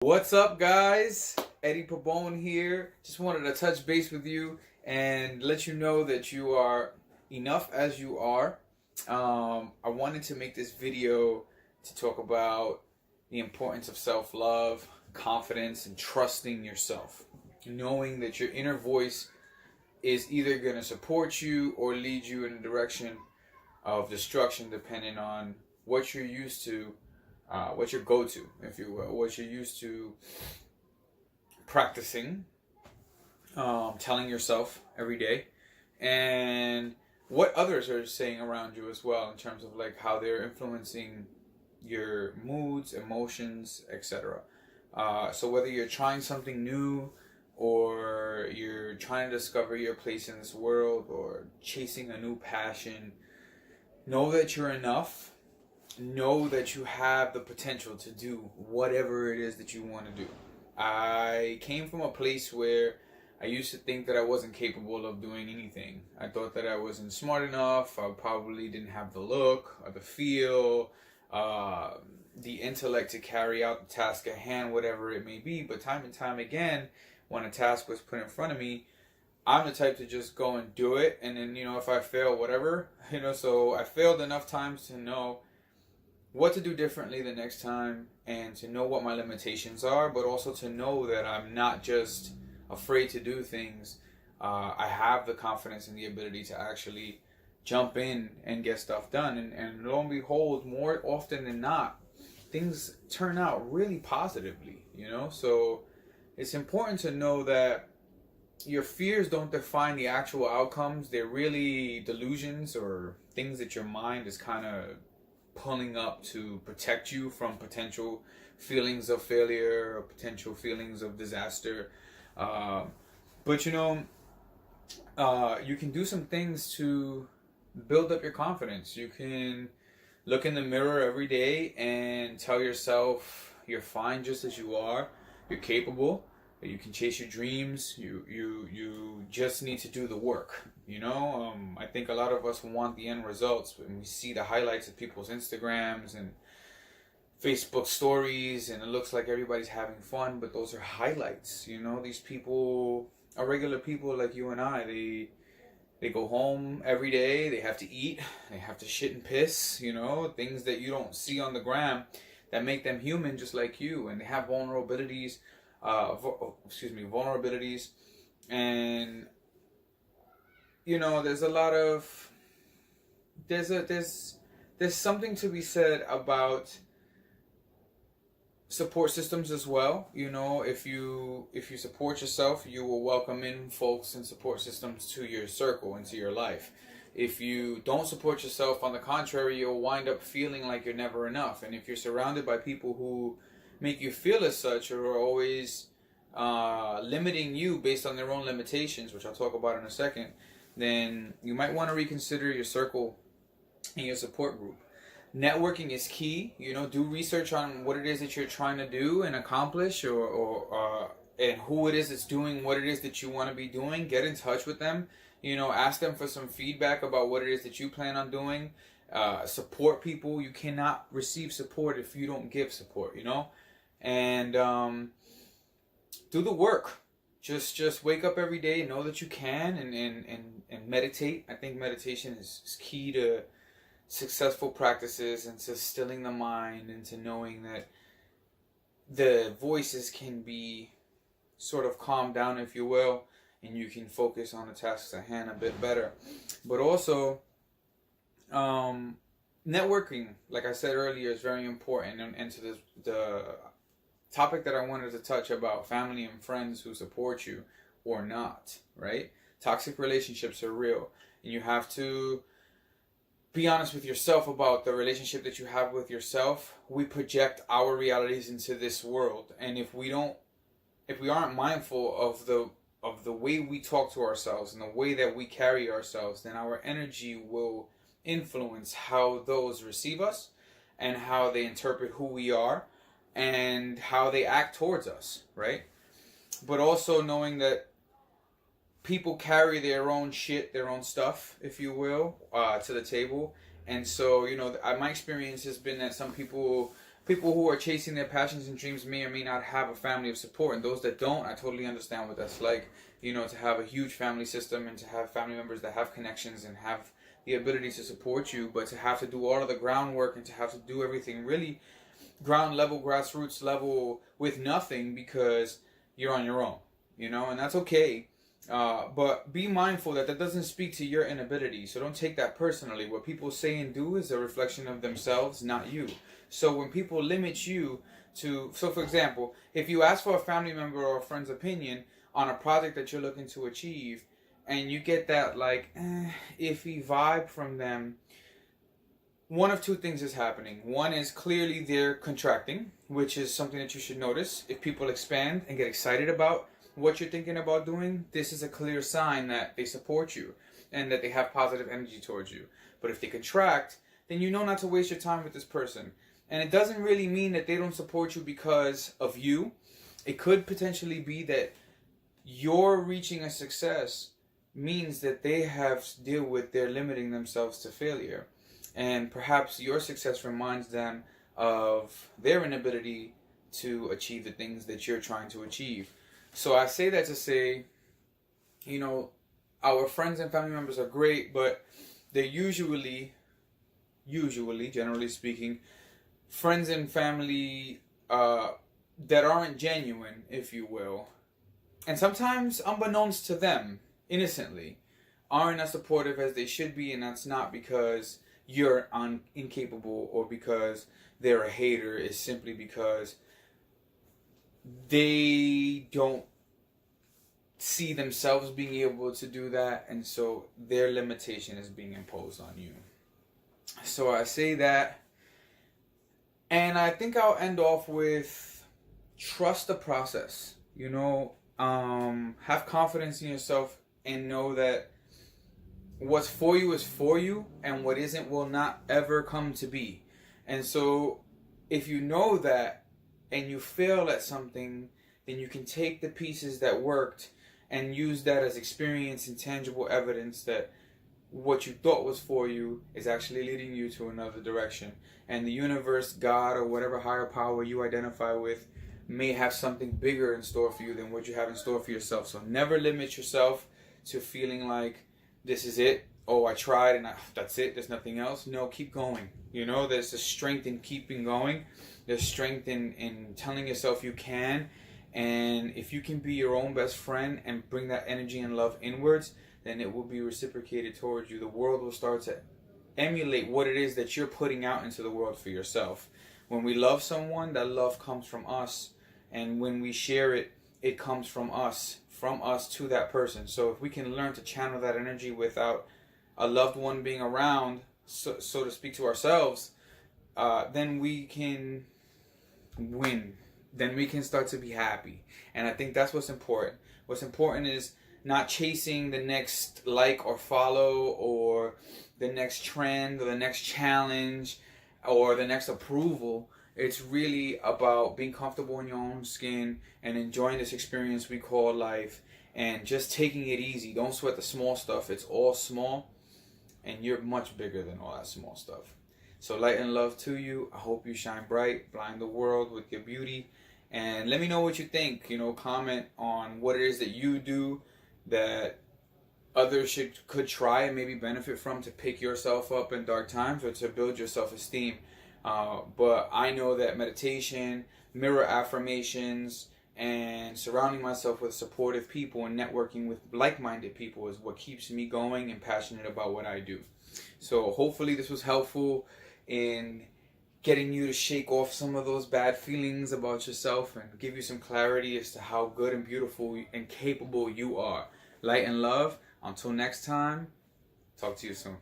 What's up, guys? Eddie Pabon here. Just wanted to touch base with you and let you know that you are enough as you are. I wanted to make this video to talk about the importance of self-love, confidence, and trusting yourself. Knowing that your inner voice is either going to support you or lead you in a direction of destruction, depending on what you're used to, what your go-to, if you will, what you're used to practicing, telling yourself every day, and what others are saying around you as well, in terms of like how they're influencing your moods, emotions, etc. So whether you're trying something new, or you're trying to discover your place in this world, or chasing a new passion, know that you're enough. Know that you have the potential to do whatever it is that you want to do. I came from a place where I used to think that I wasn't capable of doing anything. I thought that I wasn't smart enough. I probably didn't have the look or the feel, the intellect to carry out the task at hand, whatever it may be. But time and time again, when a task was put in front of me, I'm the type to just go and do it. And then, if I fail, whatever, so I failed enough times to know what to do differently the next time, and to know what my limitations are, but also to know that I'm not just afraid to do things. I have the confidence and the ability to actually jump in and get stuff done. And lo and behold, more often than not, things turn out really positively, So it's important to know that your fears don't define the actual outcomes. They're really delusions or things that your mind is kind of pulling up to protect you from potential feelings of failure or potential feelings of disaster. But you can do some things to build up your confidence. You can look in the mirror every day and tell yourself you're fine just as you are. You're capable. You can chase your dreams. You just need to do the work. I think a lot of us want the end results, and we see the highlights of people's Instagrams and Facebook stories, and it looks like everybody's having fun, but those are highlights. These people are regular people like you and I. They go home every day. They have to eat. They have to shit and piss. Things that you don't see on the gram that make them human, just like you, and they have vulnerabilities. Vulnerabilities, and there's a lot of there's something to be said about support systems as well. If you support yourself, you will welcome in folks and support systems to your circle, into your life. If you don't support yourself, on the contrary, you'll wind up feeling like you're never enough. And if you're surrounded by people who make you feel as such, or are always limiting you based on their own limitations, which I'll talk about in a second, then you might want to reconsider your circle and your support group. Networking is key. Do research on what it is that you're trying to do and accomplish, or and who it is that's doing what it is that you want to be doing. Get in touch with them. Ask them for some feedback about what it is that you plan on doing. Support people. You cannot receive support if you don't give support. And do the work. Just wake up every day, know that you can, and meditate. I think meditation is key to successful practices, and to stilling the mind, and to knowing that the voices can be sort of calmed down, if you will, and you can focus on the tasks at hand a bit better. But also, networking, like I said earlier, is very important. And to the topic that I wanted to touch about, family and friends who support you or not, right? Toxic relationships are real, and you have to be honest with yourself about the relationship that you have with yourself. We project our realities into this world, and if we aren't mindful of the way we talk to ourselves and the way that we carry ourselves, then our energy will influence how those receive us, and how they interpret who we are, and how they act towards us, right? But also knowing that people carry their own shit, their own stuff, if you will, to the table. And so, my experience has been that some people people who are chasing their passions and dreams may or may not have a family of support, and those that don't, I totally understand what that's like. You know, to have a huge family system and to have family members that have connections and have the ability to support you, but to have to do all of the groundwork and to have to do everything really ground level, grassroots level with nothing because you're on your own, you know, and that's okay. But be mindful that that doesn't speak to your inability. So don't take that personally. What people say and do is a reflection of themselves, not you. So when people limit you to, so for example, if you ask for a family member or a friend's opinion on a project that you're looking to achieve, and you get that like iffy vibe from them, one of two things is happening. One is clearly they're contracting, which is something that you should notice. If people expand and get excited about what you're thinking about doing, this is a clear sign that they support you and that they have positive energy towards you. But if they contract, then you know not to waste your time with this person. And it doesn't really mean that they don't support you because of you. It could potentially be that your reaching a success means that they have to deal with their limiting themselves to failure. And perhaps your success reminds them of their inability to achieve the things that you're trying to achieve. So I say that to say, you know, our friends and family members are great, but they're usually, generally speaking, friends and family that aren't genuine, if you will. And sometimes, unbeknownst to them, innocently, aren't as supportive as they should be, and that's not because you're incapable or because they're a hater. It's simply because they don't see themselves being able to do that, and so their limitation is being imposed on you. So I say that, and I think I'll end off with trust the process. You know, have confidence in yourself and know that what's for you is for you, and what isn't will not ever come to be. And so if you know that and you fail at something, then you can take the pieces that worked and use that as experience and tangible evidence that what you thought was for you is actually leading you to another direction. And the universe, God, or whatever higher power you identify with may have something bigger in store for you than what you have in store for yourself. So never limit yourself to feeling like this is it. Oh, I tried and that's it. There's nothing else. No, keep going. You know, there's a strength in keeping going. There's strength in telling yourself you can. And if you can be your own best friend and bring that energy and love inwards, then it will be reciprocated towards you. The world will start to emulate what it is that you're putting out into the world for yourself. When we love someone, that love comes from us. And when we share it, it comes from us to that person. So if we can learn to channel that energy without a loved one being around, so to speak, to ourselves, then we can win. Then we can start to be happy. And I think that's what's important. What's important is not chasing the next like or follow or the next trend or the next challenge or the next approval. It's really about being comfortable in your own skin and enjoying this experience we call life and just taking it easy. Don't sweat the small stuff. It's all small and you're much bigger than all that small stuff. So light and love to you. I hope you shine bright, blind the world with your beauty. And let me know what you think. You know, comment on what it is that you do that others could try and maybe benefit from to pick yourself up in dark times or to build your self-esteem. But I know that meditation, mirror affirmations, and surrounding myself with supportive people and networking with like-minded people is what keeps me going and passionate about what I do. So hopefully this was helpful in getting you to shake off some of those bad feelings about yourself and give you some clarity as to how good and beautiful and capable you are. Light and love. Until next time, talk to you soon.